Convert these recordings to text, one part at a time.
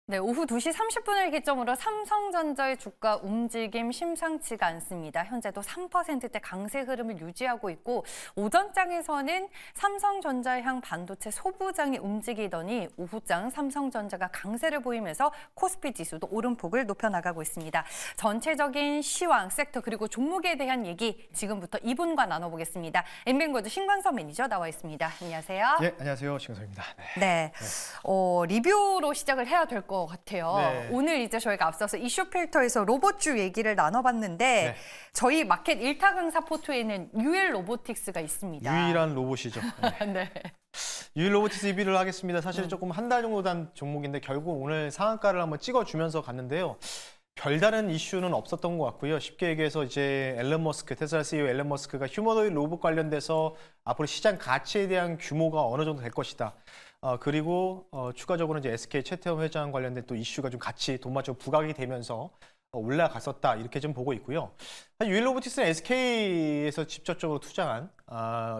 네, 오후 2시 30분을 기점으로 삼성전자의 주가 움직임 심상치가 않습니다. 현재도 3%대 강세 흐름을 유지하고 있고 오전장에서는 삼성전자향 반도체 소부장이 움직이더니 오후장 삼성전자가 강세를 보이면서 코스피 지수도 오름폭을 높여나가고 있습니다. 전체적인 시황, 섹터 그리고 종목에 대한 얘기 지금부터 이분과 나눠보겠습니다. 엠뱅거드 신광섭 매니저 나와 있습니다. 안녕하세요. 네, 안녕하세요. 신광섭입니다. 네, 리뷰로 시작을 해야 될 것 같아요. 네. 오늘 이제 저희가 앞서서 이슈 필터에서 로봇주 얘기를 나눠봤는데 네. 저희 마켓 1타 강사 포트에는 유엘 로보틱스가 있습니다. 유일한 로봇이죠. 네. 네. 유일 로보틱스 리뷰를 하겠습니다. 사실 조금 한 달 정도 된 종목인데 결국 오늘 상한가를 한번 찍어주면서 갔는데요. 별다른 이슈는 없었던 것 같고요. 쉽게 얘기해서 이제 앨런 머스크, 테슬라 CEO 앨런 머스크가 휴머노이드 로봇 관련돼서 앞으로 시장 가치에 대한 규모가 어느 정도 될 것이다. 그리고 추가적으로 이제 SK 최태원 회장 관련된 또 이슈가 좀 같이 돈마저 부각이 되면서 올라갔었다 이렇게 좀 보고 있고요. 유일 로보틱스는 SK에서 직접적으로 투자한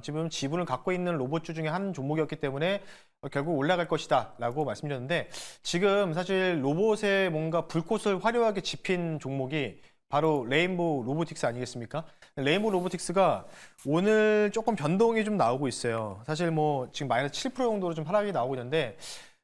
지금 지분을 갖고 있는 로봇주 중에 한 종목이었기 때문에 결국 올라갈 것이다 라고 말씀드렸는데 지금 사실 로봇에 뭔가 불꽃을 화려하게 지핀 종목이 바로 레인보우 로보틱스 아니겠습니까? 레인보우 로보틱스가 오늘 조금 변동이 좀 나오고 있어요. 사실 뭐 지금 마이너스 7% 정도로 좀 하락이 나오고 있는데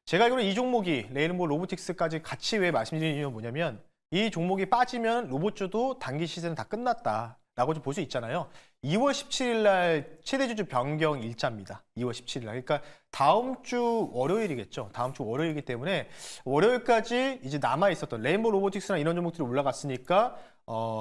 제가 알기로 이 종목이 레인보우 로보틱스까지 같이 왜 말씀드리는 이유는 뭐냐면 이 종목이 빠지면 로봇주도 단기 시세는 다 끝났다라고 좀 볼 수 있잖아요. 2월 17일 날 최대 주주 변경 일자입니다. 2월 17일 날. 그러니까 다음 주 월요일이겠죠. 다음 주 월요일이기 때문에 월요일까지 이제 남아 있었던 레인보우 로보틱스나 이런 종목들이 올라갔으니까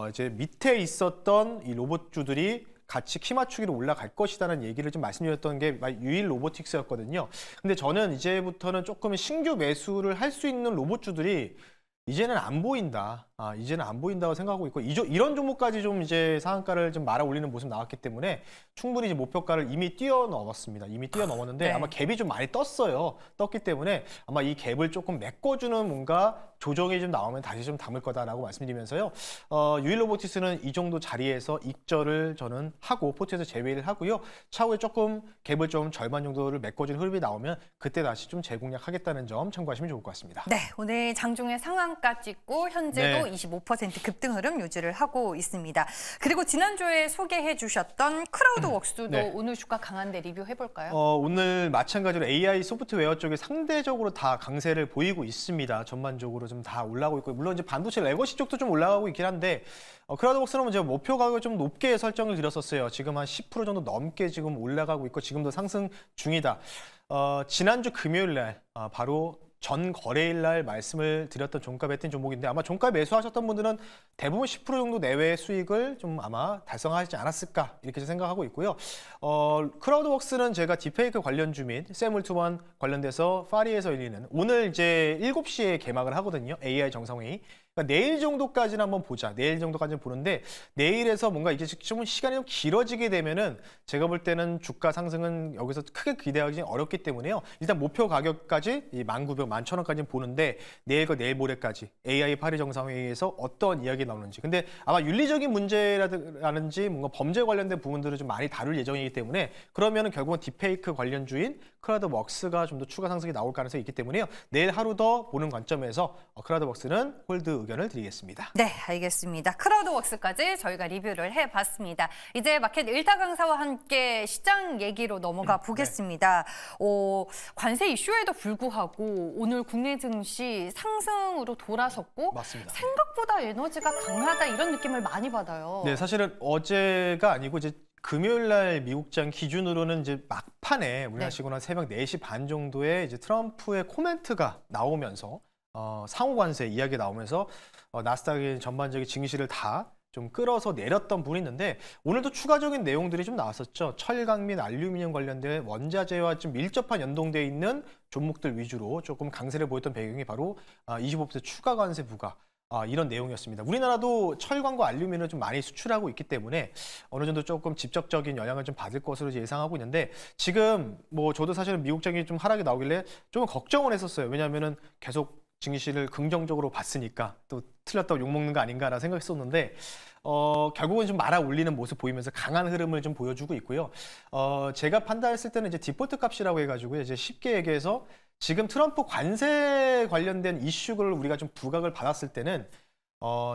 이제 밑에 있었던 이 로봇주들이 같이 키 맞추기로 올라갈 것이다라는 얘기를 좀 말씀드렸던 게 유일 로보틱스였거든요. 근데 저는 이제부터는 조금 신규 매수를 할 수 있는 로봇주들이 이제는 안 보인다. 이제는 안 보인다고 생각하고 있고 이런 종목까지 좀 이제 상한가를 좀 말아 올리는 모습 나왔기 때문에 충분히 이제 목표가를 이미 뛰어넘었습니다. 이미 뛰어넘었는데 네. 아마 갭이 좀 많이 떴어요. 떴기 때문에 아마 이 갭을 조금 메꿔주는 뭔가 조정이 좀 나오면 다시 좀 담을 거다라고 말씀드리면서요. 유일 로보틱스는 이 정도 자리에서 익절을 저는 하고 포트에서 제외를 하고요. 차후에 조금 갭을 좀 절반 정도를 메꿔주는 흐름이 나오면 그때 다시 좀 재공략하겠다는 점 참고하시면 좋을 것 같습니다. 네, 오늘 장중에 상한가 찍고 현재도 네. 25% 급등 흐름 유지를 하고 있습니다. 그리고 지난주에 소개해 주셨던 크라우드웍스도 네. 오늘 주가 강한데 리뷰해 볼까요? 오늘 마찬가지로 AI 소프트웨어 쪽에 상대적으로 다 강세를 보이고 있습니다. 전반적으로 좀 다 올라가고 있고 물론 이제 반도체 레거시 쪽도 좀 올라가고 있긴 한데 크라우드웍스는 제가 목표 가격을 좀 높게 설정을 드렸었어요. 지금 한 10% 정도 넘게 지금 올라가고 있고 지금도 상승 중이다. 지난주 금요일 날 바로 전 거래일 날 말씀을 드렸던 종가 뱉은 종목인데 아마 종가 매수하셨던 분들은 대부분 10% 정도 내외의 수익을 좀 아마 달성하지 않았을까 이렇게 생각하고 있고요. 크라우드웍스는 제가 딥페이크 관련주 및 세물투원 관련돼서 파리에서 열리는 오늘 이제 7시에 개막을 하거든요. AI 정상회의. 그러니까 내일 정도까지는 한번 보자. 내일 정도까지는 보는데 내일에서 뭔가 이게 좀 시간이 좀 길어지게 되면은 제가 볼 때는 주가 상승은 여기서 크게 기대하기 어렵기 때문에요. 일단 목표 가격까지 19,000, 11,000원까지는 보는데 내일과 내일 모레까지 AI 파리 정상회의에서 어떤 이야기 나오는지. 근데 아마 윤리적인 문제라든지 뭔가 범죄 관련된 부분들을 좀 많이 다룰 예정이기 때문에 그러면은 결국은 딥페이크 관련주인 크라우드웍스가 좀 더 추가 상승이 나올 가능성이 있기 때문에요. 내일 하루 더 보는 관점에서 크라우드웍스는 홀드 의견을 드리겠습니다. 네, 알겠습니다. 크라우드웍스까지 저희가 리뷰를 해봤습니다. 이제 마켓 1타 강사와 함께 시장 얘기로 넘어가 보겠습니다. 관세 이슈에도 불구하고 오늘 국내 증시 상승으로 돌아섰고 맞습니다. 생각보다 에너지가 강하다 이런 느낌을 많이 받아요. 네, 사실은 어제가 아니고 이제 금요일 날 미국장 기준으로는 이제 막판에 우리나라 시간 한 새벽 4시 반 정도에 이제 트럼프의 코멘트가 나오면서 상호 관세 이야기 나오면서 나스닥의 전반적인 증시를 다 좀 끌어서 내렸던 부분이 있는데 오늘도 추가적인 내용들이 좀 나왔었죠. 철강 및 알루미늄 관련된 원자재와 좀 밀접한 연동돼 있는 종목들 위주로 조금 강세를 보였던 배경이 바로 25% 추가 관세 부과 이런 내용이었습니다. 우리나라도 철광과 알루미늄을 좀 많이 수출하고 있기 때문에 어느 정도 조금 직접적인 영향을 좀 받을 것으로 예상하고 있는데 지금 뭐 저도 사실은 미국장이 좀 하락이 나오길래 좀 걱정을 했었어요. 왜냐하면은 계속 증시를 긍정적으로 봤으니까 또 틀렸다고 욕먹는 거 아닌가라는 생각했었는데 결국은 좀 말아 올리는 모습 보이면서 강한 흐름을 좀 보여주고 있고요. 제가 판단했을 때는 이제 디폴트 값이라고 해가지고 이제 쉽게 얘기해서 지금 트럼프 관세 관련된 이슈를 우리가 좀 부각을 받았을 때는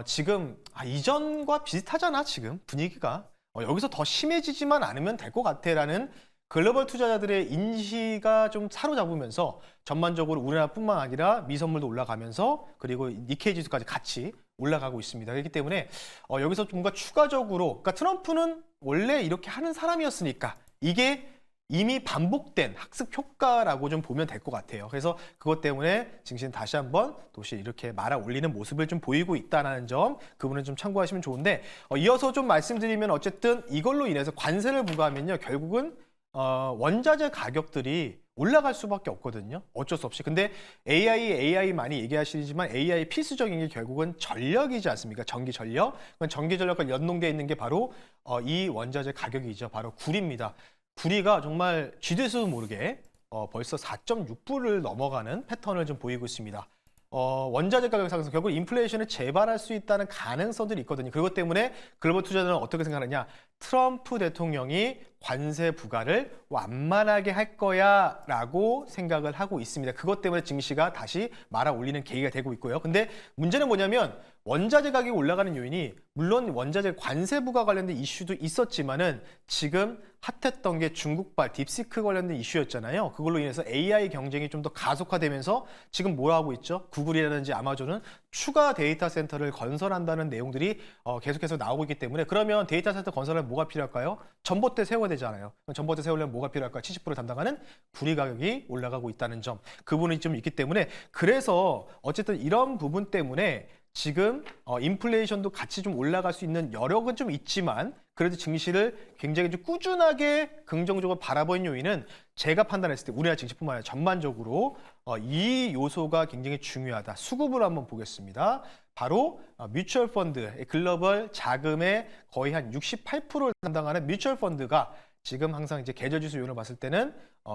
지금 이전과 비슷하잖아 지금 분위기가 여기서 더 심해지지만 않으면 될 것 같아라는 글로벌 투자자들의 인식이 좀 사로잡으면서 전반적으로 우리나라뿐만 아니라 미선물도 올라가면서 그리고 니케이 지수까지 같이 올라가고 있습니다. 그렇기 때문에 여기서 뭔가 추가적으로 그러니까 트럼프는 원래 이렇게 하는 사람이었으니까 이게 이미 반복된 학습 효과라고 좀 보면 될 것 같아요. 그래서 그것 때문에 증시는 다시 한번 도시 이렇게 말아 올리는 모습을 좀 보이고 있다는 점, 그 부분은 좀 참고하시면 좋은데 이어서 좀 말씀드리면 어쨌든 이걸로 인해서 관세를 부과하면요, 결국은 원자재 가격들이 올라갈 수밖에 없거든요. 어쩔 수 없이. 근데 AI 많이 얘기하시지만 AI 필수적인 게 결국은 전력이지 않습니까? 전기 전력. 전기 전력과 연동되어 있는 게 바로 이 원자재 가격이죠. 바로 구리입니다. 구리가 정말 쥐돼서도 모르게 벌써 4.6불을 넘어가는 패턴을 좀 보이고 있습니다. 원자재 가격 상승, 결국 인플레이션을 재발할 수 있다는 가능성들이 있거든요. 그것 때문에 글로벌 투자자들은 어떻게 생각하느냐? 트럼프 대통령이 관세 부과를 완만하게 할 거야 라고 생각을 하고 있습니다. 그것 때문에 증시가 다시 말아 올리는 계기가 되고 있고요. 근데 문제는 뭐냐면 원자재 가격이 올라가는 요인이 물론 원자재 관세 부과 관련된 이슈도 있었지만은 지금 핫했던 게 중국발 딥시크 관련된 이슈였잖아요. 그걸로 인해서 AI 경쟁이 좀 더 가속화되면서 지금 뭐 하고 있죠? 구글이라든지 아마존은 추가 데이터 센터를 건설한다는 내용들이 계속해서 나오고 있기 때문에 그러면 데이터 센터 건설하면 뭐가 필요할까요? 전봇대 세워야 되잖아요. 전봇대 세우려면 뭐가 필요할까요? 70% 담당하는 구리 가격이 올라가고 있다는 점, 그 부분이 좀 있기 때문에 그래서 어쨌든 이런 부분 때문에 지금 인플레이션도 같이 좀 올라갈 수 있는 여력은 좀 있지만 그래도 증시를 굉장히 좀 꾸준하게 긍정적으로 바라보는 요인은 제가 판단했을 때 우리나라 증시뿐만 아니라 전반적으로 이 요소가 굉장히 중요하다. 수급을 한번 보겠습니다. 바로 뮤추얼 펀드, 글로벌 자금의 거의 한 68%를 담당하는 뮤추얼 펀드가 지금 항상 이제 계절지수 요인을 봤을 때는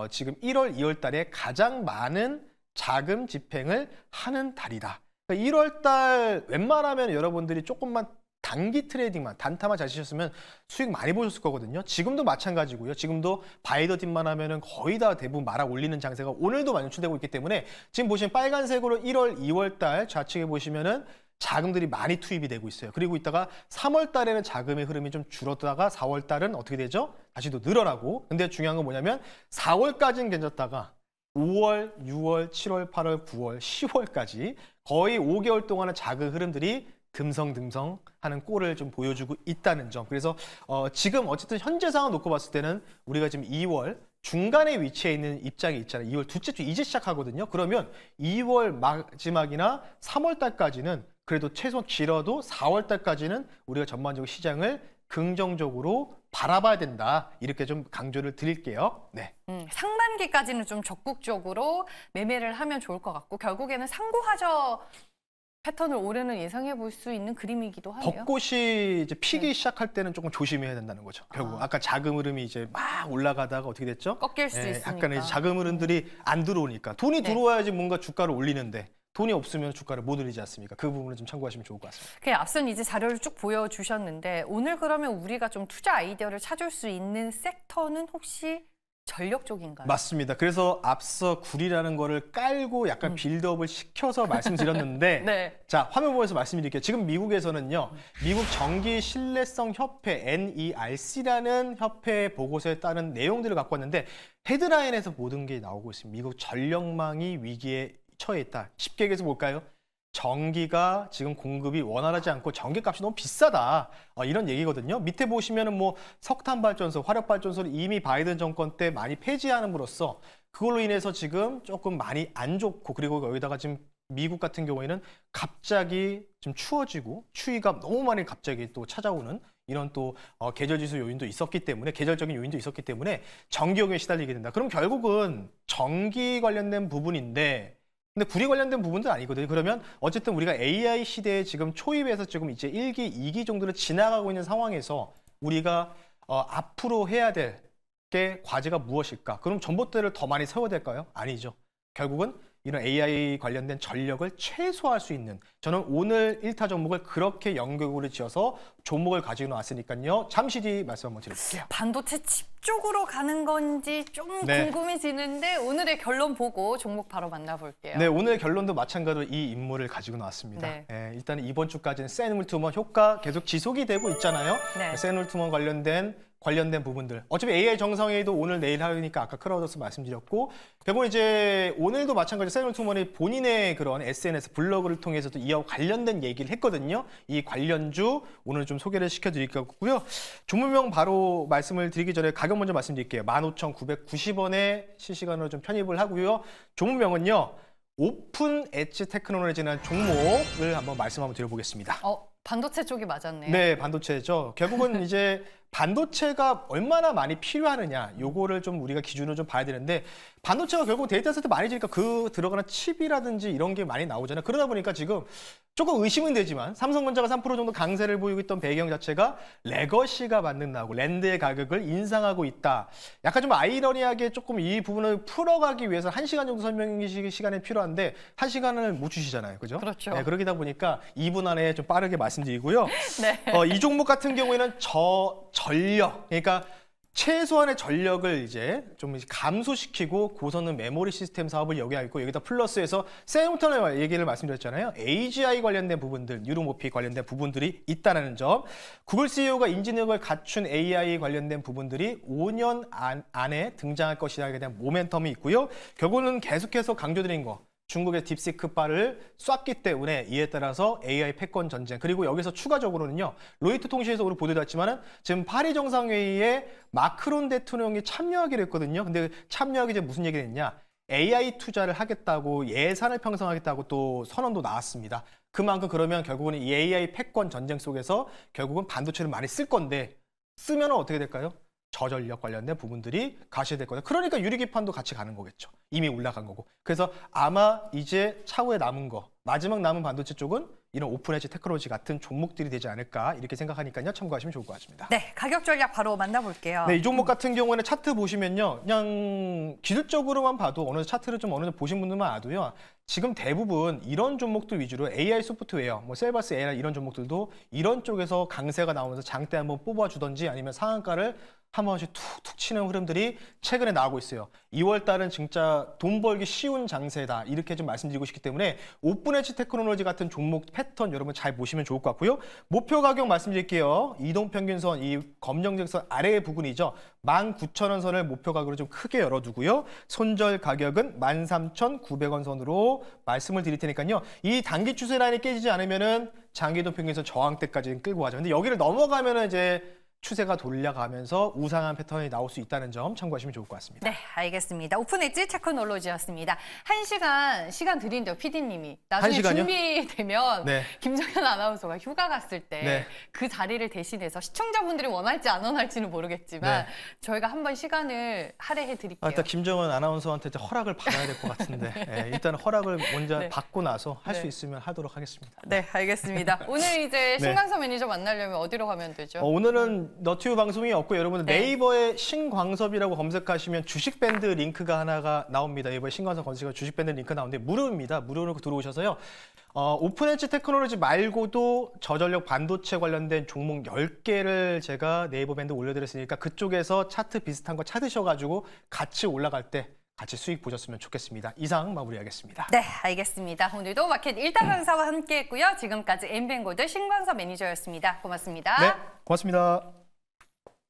지금 1월, 2월 달에 가장 많은 자금 집행을 하는 달이다. 1월 달 웬만하면 여러분들이 조금만 단기 트레이딩만 단타만 잘 치셨으면 수익 많이 보셨을 거거든요. 지금도 마찬가지고요. 지금도 바이더 딥만 하면은 거의 다 대부분 말아 올리는 장세가 오늘도 많이 연출되고 있기 때문에 지금 보시면 빨간색으로 1월, 2월 달 좌측에 보시면은 자금들이 많이 투입이 되고 있어요. 그리고 이따가 3월 달에는 자금의 흐름이 좀 줄었다가 4월 달은 어떻게 되죠? 다시 또 늘어나고. 근데 중요한 건 뭐냐면 4월까지는 괜찮다가 5월, 6월, 7월, 8월, 9월, 10월까지 거의 5개월 동안의 자금 흐름들이 듬성듬성 하는 꼴을 좀 보여주고 있다는 점. 그래서 지금 어쨌든 현재 상황 놓고 봤을 때는 우리가 지금 2월 중간에 위치해 있는 입장이 있잖아요. 2월 둘째 주 이제 시작하거든요. 그러면 2월 마지막이나 3월 달까지는 그래도 최소 길어도 4월 달까지는 우리가 전반적으로 시장을 긍정적으로 바라봐야 된다. 이렇게 좀 강조를 드릴게요. 네. 상반기까지는 좀 적극적으로 매매를 하면 좋을 것 같고 결국에는 상고하저 패턴을 올해는 예상해 볼 수 있는 그림이기도 하네요. 벚꽃이 이제 피기 시작할 때는 조금 조심해야 된다는 거죠. 결국 아까 자금 흐름이 이제 막 올라가다가 어떻게 됐죠? 꺾일 수 있으니까. 약간 이제 자금 흐름들이 안 들어오니까 돈이 들어와야지 뭔가 주가를 올리는데 돈이 없으면 주가를 못 올리지 않습니까? 그 부분을 좀 참고하시면 좋을 것 같습니다. 그 앞선 이제 자료를 쭉 보여주셨는데 오늘 그러면 우리가 좀 투자 아이디어를 찾을 수 있는 섹터는 혹시 전력 쪽인가요? 맞습니다. 그래서 앞서 구리라는 거를 깔고 약간 빌드업을 시켜서 말씀드렸는데 네. 자, 화면 보면서 말씀드릴게요. 지금 미국에서는요. 미국 전기 신뢰성 협회 NERC라는 협회 보고서에 따른 내용들을 갖고 왔는데 헤드라인에서 모든 게 나오고 있습니다. 미국 전력망이 위기에 처해 있다. 쉽게 얘기해서 뭘까요? 전기가 지금 공급이 원활하지 않고 전기값이 너무 비싸다. 이런 얘기거든요. 밑에 보시면은 뭐 석탄 발전소, 화력 발전소를 이미 바이든 정권 때 많이 폐지함으로써 그걸로 인해서 지금 조금 많이 안 좋고 그리고 여기다가 지금 미국 같은 경우에는 갑자기 좀 추워지고 추위가 너무 많이 갑자기 또 찾아오는 이런 또 계절지수 요인도 있었기 때문에 계절적인 요인도 있었기 때문에 전기요금에 시달리게 된다. 그럼 결국은 전기 관련된 부분인데 근데 구리 관련된 부분도 아니거든요. 그러면 어쨌든 우리가 AI 시대에 지금 초입에서 지금 이제 1기, 2기 정도를 지나가고 있는 상황에서 우리가 앞으로 해야 될 게 과제가 무엇일까? 그럼 전봇대를 더 많이 세워야 될까요? 아니죠. 결국은 이런 AI 관련된 전력을 최소화할 수 있는 저는 오늘 1타 종목을 그렇게 연결고리 지어서 종목을 가지고 나왔으니까요. 잠시 뒤 말씀 한번 드려볼게요. 반도체 칩 쪽으로 가는 건지 좀 궁금해지는데 오늘의 결론 보고 종목 바로 만나볼게요. 네, 오늘 결론도 마찬가지로 이 인물을 가지고 나왔습니다. 네. 일단 이번 주까지는 세놀투먼 효과 계속 지속이 되고 있잖아요. 네. 세놀투먼 관련된 부분들. 어차피 AI 정상회의도 오늘 내일 하니까 아까 크라우더스 말씀드렸고 결국 이제 오늘도 마찬가지로 세놀투먼이 본인의 그런 SNS 블로그를 통해서도 이와 관련된 얘기를 했거든요. 이 관련주 오늘 좀 소개를 시켜드릴 거고요. 종목명 바로 말씀을 드리기 전에 가격 먼저 말씀드릴게요. 15,990원에 실시간으로 좀 편입을 하고요. 종목명은요. 오픈 엣지 테크놀로지라는 종목을 한번 말씀 한번 드려보겠습니다. 반도체 쪽이 맞았네요. 네, 반도체죠. 결국은 이제 반도체가 얼마나 많이 필요하느냐, 요거를 좀 우리가 기준으로 좀 봐야 되는데 반도체가 결국 데이터 센터 많이 지니까 그 들어가는 칩이라든지 이런 게 많이 나오잖아요. 그러다 보니까 지금 조금 의심은 되지만 삼성전자가 3% 정도 강세를 보이고 있던 배경 자체가 레거시가 만든다고 랜드의 가격을 인상하고 있다. 약간 좀 아이러니하게 조금 이 부분을 풀어가기 위해서 1시간 정도 설명 시간이 필요한데 1시간을 못 주시잖아요. 그죠? 그렇죠. 네, 그러다 보니까 2분 안에 좀 빠르게 말씀드리고요. 네. 이 종목 같은 경우에는 전력, 그러니까 최소한의 전력을 이제 좀 감소시키고 고성능 메모리 시스템 사업을 여기에 있고 여기다 플러스해서 세무턴의 얘기를 말씀드렸잖아요. AGI 관련된 부분들, 뉴로모피 관련된 부분들이 있다는 점. 구글 CEO가 인지능력을 갖춘 AI 관련된 부분들이 5년 안에 등장할 것이라에 대한 모멘텀이 있고요. 결국은 계속해서 강조드린 거. 중국의 딥시크바를 쐈기 때문에 이에 따라서 AI 패권 전쟁 그리고 여기서 추가적으로는요 로이터 통신에서 오늘 보도됐지만은 지금 파리 정상회의에 마크론 대통령이 참여하기로 했거든요. 근데 참여하기 전에 무슨 얘기를 했냐? AI 투자를 하겠다고 예산을 편성하겠다고 또 선언도 나왔습니다. 그만큼 그러면 결국은 이 AI 패권 전쟁 속에서 결국은 반도체를 많이 쓸 건데 쓰면 어떻게 될까요? 저전력 관련된 부분들이 가셔야 될 거다. 그러니까 유리기판도 같이 가는 거겠죠. 이미 올라간 거고. 그래서 아마 이제 차후에 남은 거, 마지막 남은 반도체 쪽은 이런 오픈 엣지 테크놀로지 같은 종목들이 되지 않을까 이렇게 생각하니까요. 참고하시면 좋을 것 같습니다. 네, 가격 전략 바로 만나볼게요. 네, 이 종목 같은 경우에는 차트 보시면요. 그냥 기술적으로만 봐도 어느 차트를 좀 어느 정도 보신 분들만 알아도요. 지금 대부분 이런 종목들 위주로 AI 소프트웨어, 뭐 셀바스 AI 이런 종목들도 이런 쪽에서 강세가 나오면서 장대 한번 뽑아주던지 아니면 상한가를 한 번씩 툭툭 치는 흐름들이 최근에 나오고 있어요. 2월 달은 진짜 돈 벌기 쉬운 장세다. 이렇게 좀 말씀드리고 싶기 때문에 오픈 엣지 테크놀로지 같은 종목 패턴 여러분 잘 보시면 좋을 것 같고요. 목표 가격 말씀드릴게요. 이동평균선, 이 검정색선 아래 부분이죠. 19,000원 선을 목표 가격으로 좀 크게 열어두고요. 손절 가격은 13,900원 선으로 말씀을 드릴 테니까요. 이 단기 추세 라인이 깨지지 않으면은 장기 이동평균선 저항대까지 끌고 가죠. 근데 여기를 넘어가면은 이제 추세가 돌려가면서 우상한 패턴이 나올 수 있다는 점 참고하시면 좋을 것 같습니다. 네, 알겠습니다. 오픈 엣지 테크놀로지였습니다. 1시간 시간 드린대요, PD님이. 나중에 1시간요? 준비되면 네. 김정현 아나운서가 휴가 갔을 때 그 자리를 대신해서 시청자분들이 원할지 안 원할지는 모르겠지만 저희가 한번 시간을 할애해 드릴게요. 일단 김정은 아나운서한테 이제 허락을 받아야 될 것 같은데 일단 허락을 먼저 받고 나서 할 수 있으면 하도록 하겠습니다. 네, 알겠습니다. 오늘 이제 신광서 매니저 만나려면 어디로 가면 되죠? 오늘은 너튜브 방송이 없고 여러분들 네. 네이버에 신광섭이라고 검색하시면 주식밴드 링크가 하나가 나옵니다. 네이버에 신광섭 검색하면 주식밴드 링크 나오는데 무료입니다. 무료로 들어오셔서요. 오픈 엣지 테크놀로지 말고도 저전력 반도체 관련된 종목 10개를 제가 네이버 밴드 올려드렸으니까 그쪽에서 차트 비슷한 거 찾으셔가지고 같이 올라갈 때 같이 수익 보셨으면 좋겠습니다. 이상 마무리하겠습니다. 네, 알겠습니다. 오늘도 마켓 1타 강사와 함께했고요. 지금까지 엠뱅고드 신광서 매니저였습니다. 고맙습니다. 네, 고맙습니다.